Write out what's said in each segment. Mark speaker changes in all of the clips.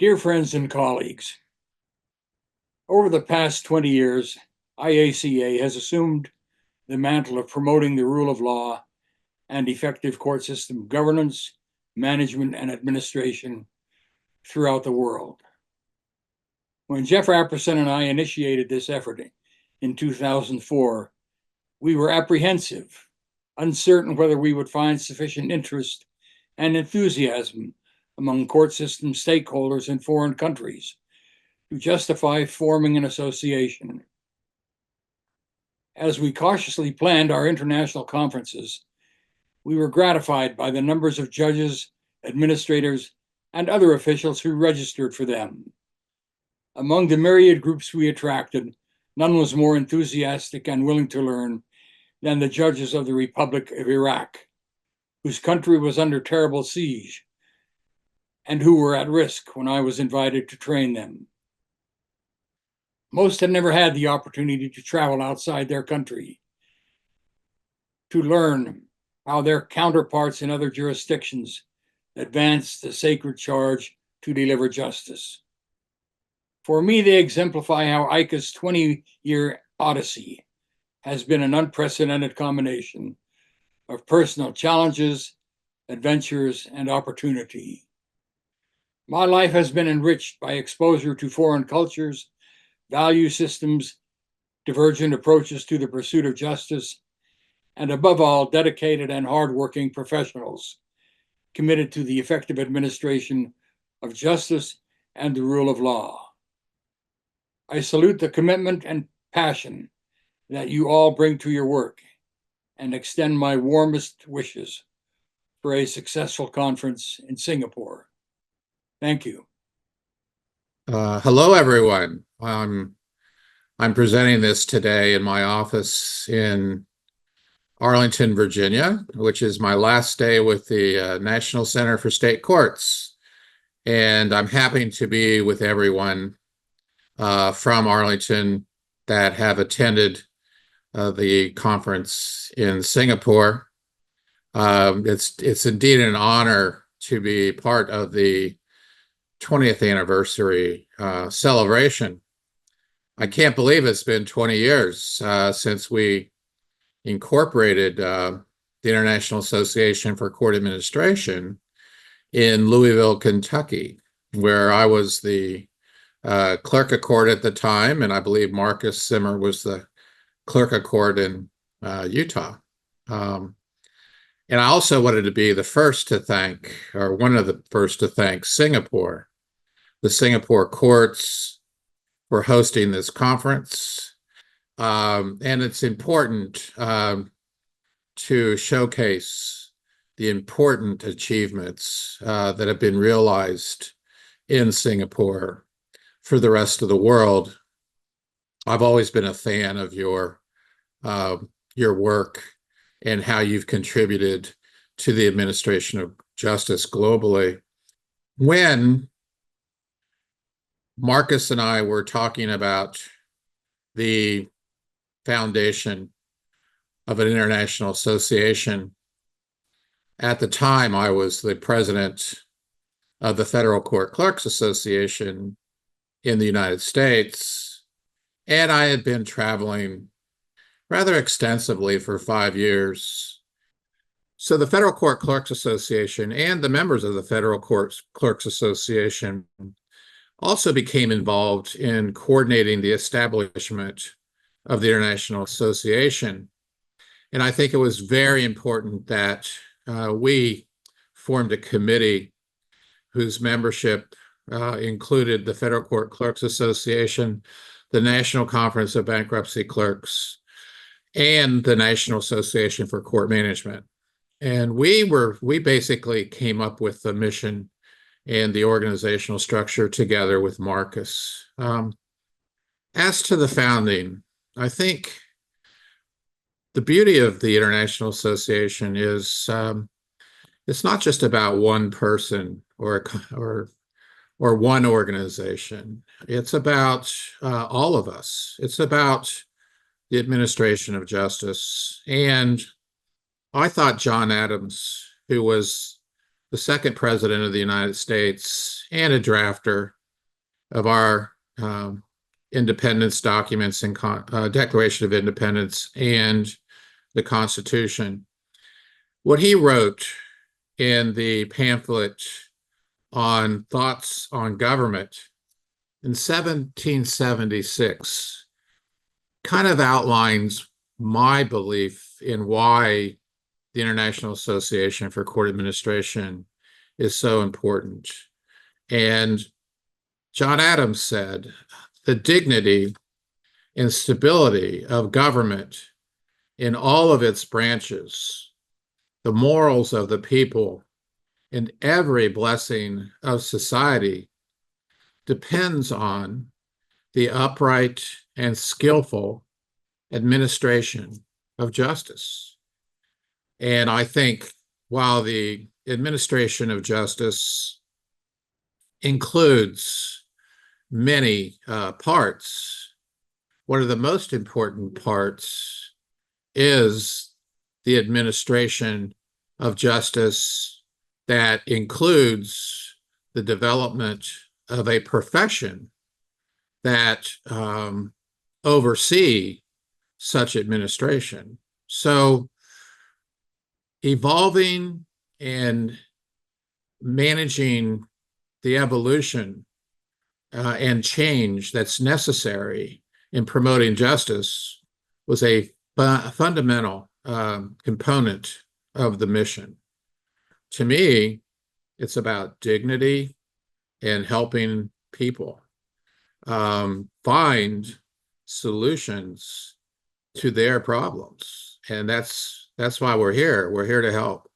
Speaker 1: Dear friends and colleagues, over the past 20 years, IACA has assumed the mantle of promoting the rule of law and effective court system governance, management, and administration throughout the world. When Jeff Apperson and I initiated this effort in 2004, we were apprehensive, uncertain whether we would find sufficient interest and enthusiasm among court system stakeholders in foreign countries to justify forming an association. As we cautiously planned our international conferences, we were gratified by the numbers of judges, administrators, and other officials who registered for them. Among the myriad groups we attracted, none was more enthusiastic and willing to learn than the judges of the Republic of Iraq, whose country was under terrible siege and who were at risk when I was invited to train them. Most had never had the opportunity to travel outside their country, to learn how their counterparts in other jurisdictions advance the sacred charge to deliver justice. For me, they exemplify how ICA's 20-year odyssey has been an unprecedented combination of personal challenges, adventures, and opportunity. My life has been enriched by exposure to foreign cultures, value systems, divergent approaches to the pursuit of justice, and above all, dedicated and hardworking professionals committed to the effective administration of justice and the rule of law. I salute the commitment and passion that you all bring to your work and extend my warmest wishes for a successful conference in Singapore. Thank you.
Speaker 2: Hello, everyone. I'm presenting this today in my office in Arlington, Virginia, which is my last day with the National Center for State Courts. And I'm happy to be with everyone from Arlington that have attended the conference in Singapore. It's indeed an honor to be part of the 20th anniversary celebration. I can't believe it's been 20 years since we incorporated the International Association for Court Administration in Louisville, Kentucky, where I was the clerk of court at the time, and I believe Marcus Zimmer was the clerk of court in Utah. And I also wanted to be the first to thank, or one of the first to thank Singapore, the Singapore courts for hosting this conference. And it's important to showcase the important achievements that have been realized in Singapore for the rest of the world. I've always been a fan of your work and how you've contributed to the administration of justice globally. When Marcus and I were talking about the foundation of an international association, at the time I was the president of the Federal Court Clerks Association in the United States, and I had been traveling rather extensively for 5 years. So the Federal Court Clerks Association and the members of the Federal Court Clerks Association also became involved in coordinating the establishment of the International Association. And I think it was very important that we formed a committee whose membership included the Federal Court Clerks Association, the National Conference of Bankruptcy Clerks, and the National Association for Court Management. And we basically came up with the mission and the organizational structure together with Marcus. As to the founding, I think the beauty of the International Association is it's not just about one person or one organization. It's about all of us. It's about the administration of justice. And I thought John Adams, who was the second president of the United States and a drafter of our independence documents and Declaration of Independence and the Constitution. What he wrote in the pamphlet on thoughts on government in 1776 kind of outlines my belief in why the International Association for Court Administration is so important. And John Adams said, the dignity and stability of government in all of its branches, the morals of the people, and every blessing of society depends on the upright and skillful administration of justice. And I think while the administration of justice includes many parts, one of the most important parts is the administration of justice that includes the development of a profession that oversee such administration. So evolving and managing the evolution and change that's necessary in promoting justice was a fundamental component of the mission. To me, it's about dignity and helping people find solutions to their problems. And that's why we're here. We're here to help.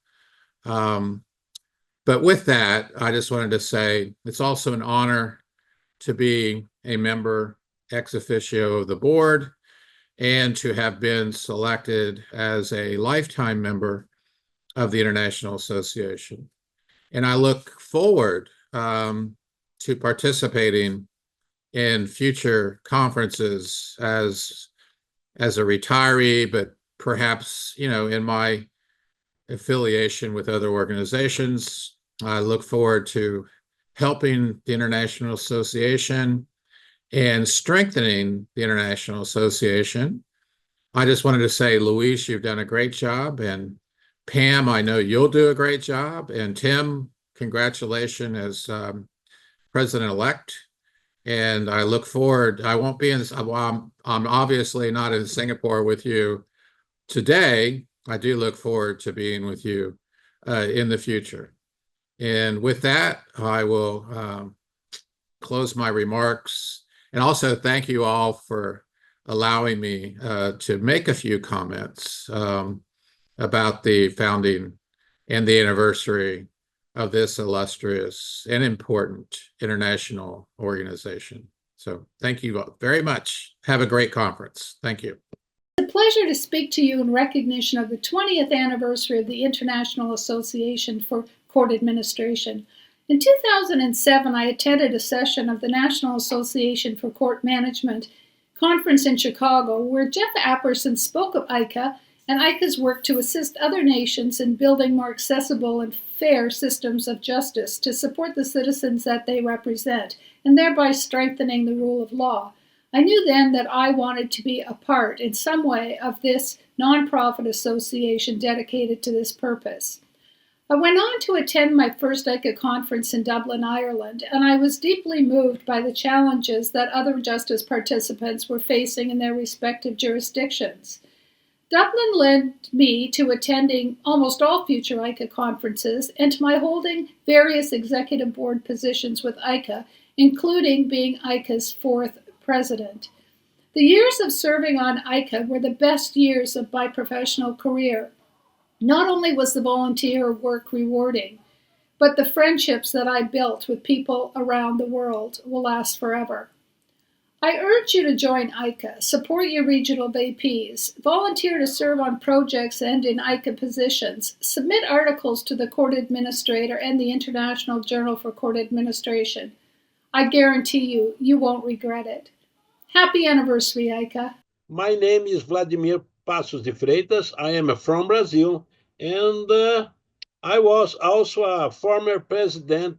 Speaker 2: But with that, I just wanted to say it's also an honor to be a member ex officio of the board and to have been selected as a lifetime member of the International Association. And I look forward to participating in future conferences as a retiree, but perhaps, in my affiliation with other organizations. I look forward to helping the International Association and strengthening the International Association. I just wanted to say, Luis, you've done a great job. And Pam, I know you'll do a great job. And Tim, congratulations as president-elect. And I look forward, I won't be I'm obviously not in Singapore with you today. I do look forward to being with you in the future. And with that, I will close my remarks. And also thank you all for allowing me to make a few comments about the founding and the anniversary of this illustrious and important international organization. So thank you very much. Have a great conference. Thank you.
Speaker 3: It's a pleasure to speak to you in recognition of the 20th anniversary of the International Association for Court Administration. In 2007, I attended a session of the National Association for Court Management conference in Chicago where Jeff Apperson spoke of IACA and IACA's work to assist other nations in building more accessible and fair systems of justice to support the citizens that they represent, and thereby strengthening the rule of law. I knew then that I wanted to be a part in some way of this nonprofit association dedicated to this purpose. I went on to attend my first IACA conference in Dublin, Ireland, and I was deeply moved by the challenges that other justice participants were facing in their respective jurisdictions. Dublin led me to attending almost all future IACA conferences and to my holding various executive board positions with IACA, including being IACA's fourth president. The years of serving on IACA were the best years of my professional career. Not only was the volunteer work rewarding, but the friendships that I built with people around the world will last forever. I urge you to join IACA, support your regional VPs, volunteer to serve on projects and in IACA positions, submit articles to the Court Administrator and the International Journal for Court Administration. I guarantee you, you won't regret it. Happy anniversary, IACA.
Speaker 4: My name is Vladimir Passos de Freitas. I am from Brazil, and I was also a former president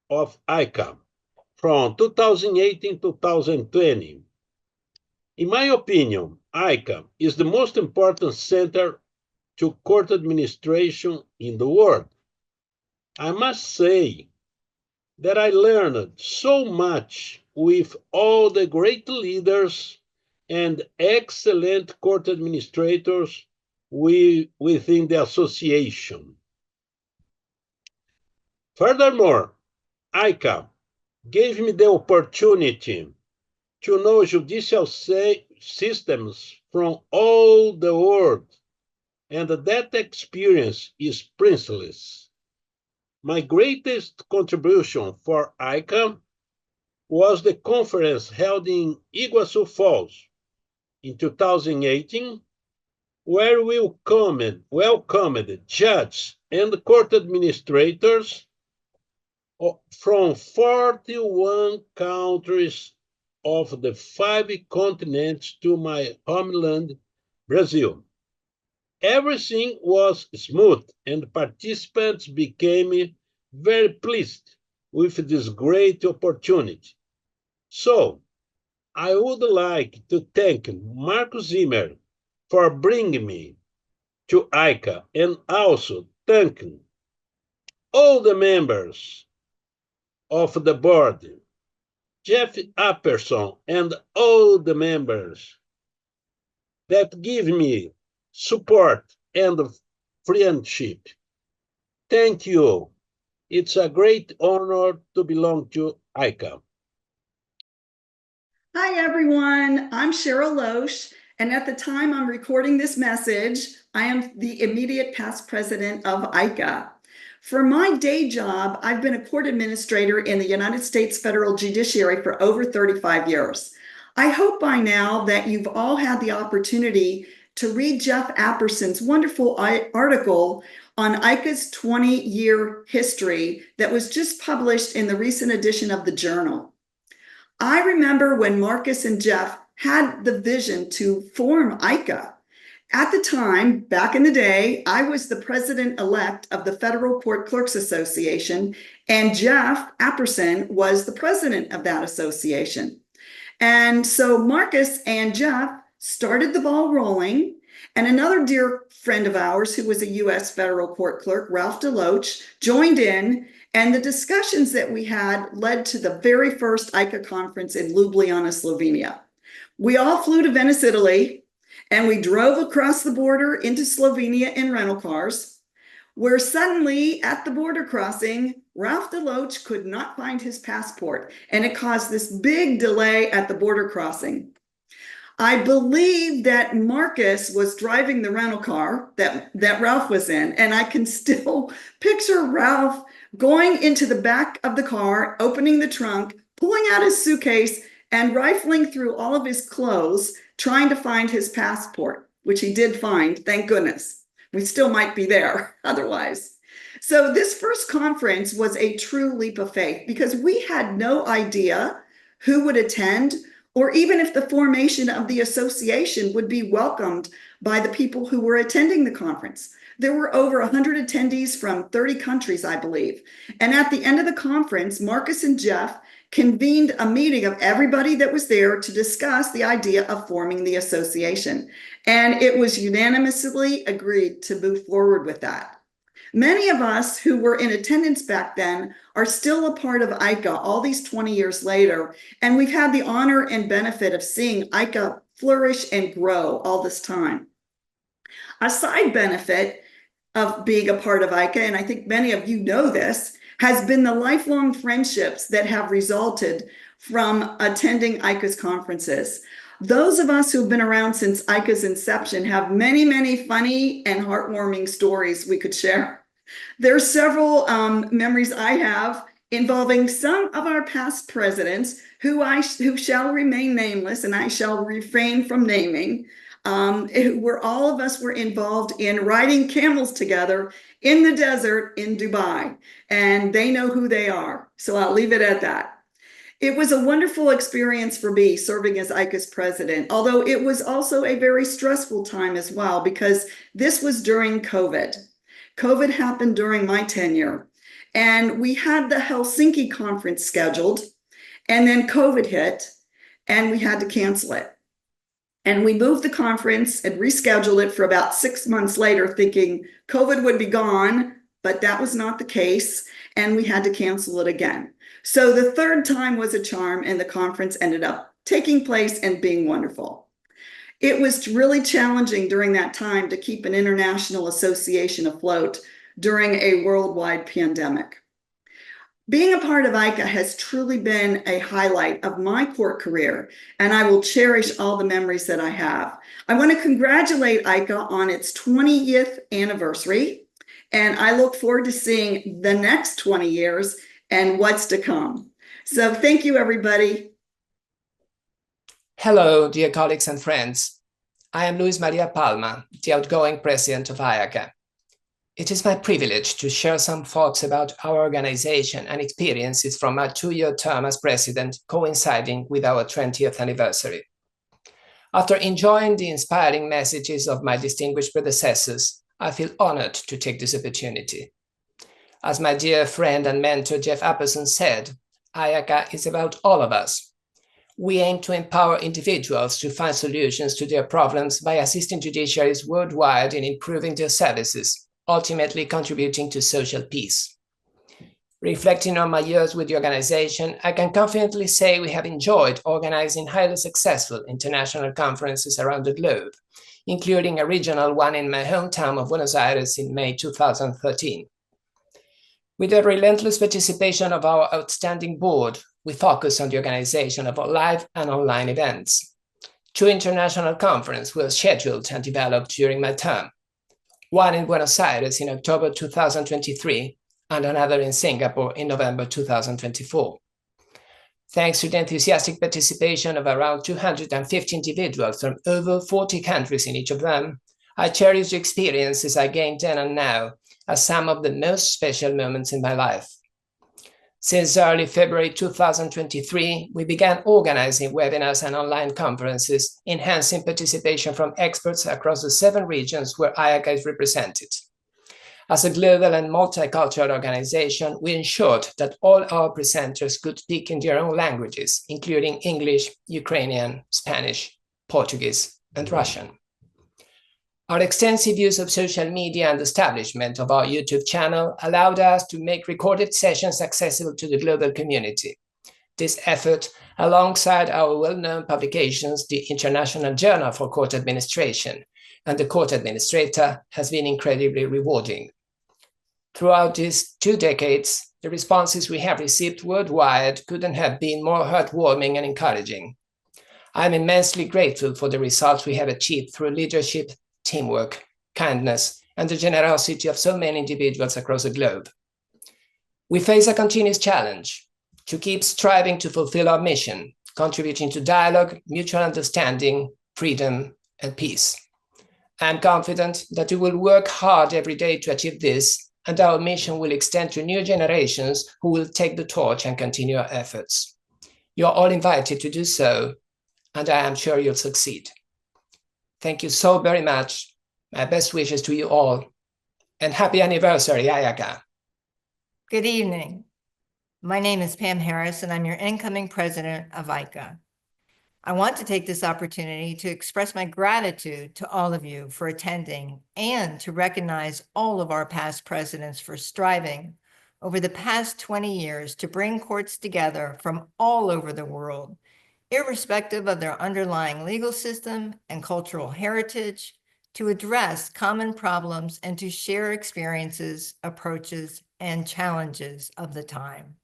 Speaker 4: of IACA from 2018 to 2020. In my opinion, IACA is the most important center to court administration in the world. I must say that I learned so much with all the great leaders and excellent court administrators within the association. Furthermore, ICA gave me the opportunity to know judicial systems from all the world, and that experience is priceless. My greatest contribution for ICA was the conference held in Iguaçu Falls in 2018, where we welcomed judges and court administrators from 41 countries of the 5 continents to my homeland, Brazil. Everything was smooth, and participants became very pleased with this great opportunity. So, I would like to thank Marco Zimmer for bringing me to ICA, and also thank all the members of the board, Jeff Apperson, and all the members that give me support and friendship. Thank you. It's a great honor to belong to ICA.
Speaker 5: Hi, everyone. I'm Cheryl Loesch, and at the time I'm recording this message, I am the immediate past president of ICA. For my day job, I've been a court administrator in the United States federal judiciary for over 35 years. I hope by now that you've all had the opportunity to read Jeff Apperson's wonderful article on ICA's 20-year history that was just published in the recent edition of the Journal. I remember when Marcus and Jeff had the vision to form ICA. At the time, back in the day, I was the president-elect of the Federal Court Clerks Association, and Jeff Apperson was the president of that association. And so Marcus and Jeff started the ball rolling, and another dear friend of ours who was a U.S. federal court clerk, Ralph DeLoach, joined in, and the discussions that we had led to the very first ICA conference in Ljubljana, Slovenia. We all flew to Venice, Italy, and we drove across the border into Slovenia in rental cars, where suddenly at the border crossing, Ralph DeLoach could not find his passport, and it caused this big delay at the border crossing. I believe that Marcus was driving the rental car that Ralph was in, and I can still picture Ralph going into the back of the car, opening the trunk, pulling out his suitcase, and rifling through all of his clothes, trying to find his passport, which he did find, thank goodness. We still might be there otherwise. So this first conference was a true leap of faith because we had no idea who would attend or even if the formation of the association would be welcomed by the people who were attending the conference. There were over 100 attendees from 30 countries, I believe. And at the end of the conference, Marcus and Jeff convened a meeting of everybody that was there to discuss the idea of forming the association. And it was unanimously agreed to move forward with that. Many of us who were in attendance back then are still a part of ICA all these 20 years later, and we've had the honor and benefit of seeing ICA flourish and grow all this time. A side benefit of being a part of ICA, and I think many of you know this, has been the lifelong friendships that have resulted from attending ICA's conferences. Those of us who've been around since ICA's inception have many, many funny and heartwarming stories we could share. There are several memories I have involving some of our past presidents who shall remain nameless, and I shall refrain from naming, where all of us were involved in riding camels together in the desert in Dubai, and they know who they are. So I'll leave it at that. It was a wonderful experience for me serving as ICA's president, although it was also a very stressful time as well because this was during COVID. COVID happened during my tenure, and we had the Helsinki conference scheduled, and then COVID hit, and we had to cancel it. And we moved the conference and rescheduled it for about 6 months later, thinking COVID would be gone, but that was not the case, and we had to cancel it again. So the third time was a charm, and the conference ended up taking place and being wonderful. It was really challenging during that time to keep an international association afloat during a worldwide pandemic. Being a part of IACA has truly been a highlight of my court career, and I will cherish all the memories that I have. I want to congratulate IACA on its 20th anniversary, and I look forward to seeing the next 20 years and what's to come. So thank you, everybody.
Speaker 6: Hello, dear colleagues and friends. I am Luis Maria Palma, the outgoing president of IACA. It is my privilege to share some thoughts about our organization and experiences from my 2-year term as president, coinciding with our 20th anniversary. After enjoying the inspiring messages of my distinguished predecessors, I feel honored to take this opportunity. As my dear friend and mentor Jeff Apperson said, IACA is about all of us. We aim to empower individuals to find solutions to their problems by assisting judiciaries worldwide in improving their services, ultimately contributing to social peace. Reflecting on my years with the organization, I can confidently say we have enjoyed organizing highly successful international conferences around the globe, including a regional one in my hometown of Buenos Aires in May 2013. With the relentless participation of our outstanding board, we focus on the organization of live and online events. 2 international conferences were scheduled and developed during my term. One in Buenos Aires in October 2023, and another in Singapore in November 2024. Thanks to the enthusiastic participation of around 250 individuals from over 40 countries in each of them, I cherish the experiences I gained then and now as some of the most special moments in my life. Since early February 2023, we began organizing webinars and online conferences, enhancing participation from experts across the 7 regions where IACA is represented. As a global and multicultural organization, we ensured that all our presenters could speak in their own languages, including English, Ukrainian, Spanish, Portuguese, and Russian. Our extensive use of social media and establishment of our YouTube channel allowed us to make recorded sessions accessible to the global community. This effort, alongside our well-known publications, the International Journal for Court Administration and the Court Administrator, has been incredibly rewarding. Throughout these 2 decades, the responses we have received worldwide couldn't have been more heartwarming and encouraging. I am immensely grateful for the results we have achieved through leadership, teamwork, kindness, and the generosity of so many individuals across the globe. We face a continuous challenge to keep striving to fulfill our mission, contributing to dialogue, mutual understanding, freedom, and peace. I am confident that we will work hard every day to achieve this, and our mission will extend to new generations who will take the torch and continue our efforts. You are all invited to do so, and I am sure you'll succeed. Thank you so very much. My best wishes to you all. And happy anniversary, IACA.
Speaker 7: Good evening. My name is Pam Harris, and I'm your incoming president of IACA. I want to take this opportunity to express my gratitude to all of you for attending and to recognize all of our past presidents for striving over the past 20 years to bring courts together from all over the world, irrespective of their underlying legal system and cultural heritage, to address common problems and to share experiences, approaches, and challenges of the time.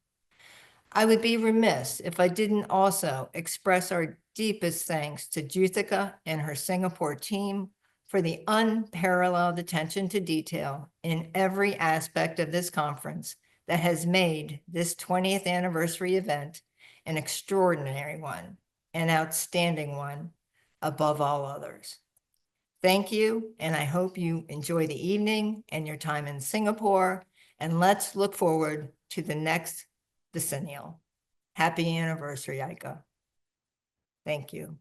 Speaker 7: I would be remiss if I didn't also express our deepest thanks to Juthika and her Singapore team for the unparalleled attention to detail in every aspect of this conference that has made this 20th anniversary event an extraordinary one, an outstanding one, above all others. Thank you, and I hope you enjoy the evening and your time in Singapore, and let's look forward to the next decennial. Happy anniversary, IACA. Thank you.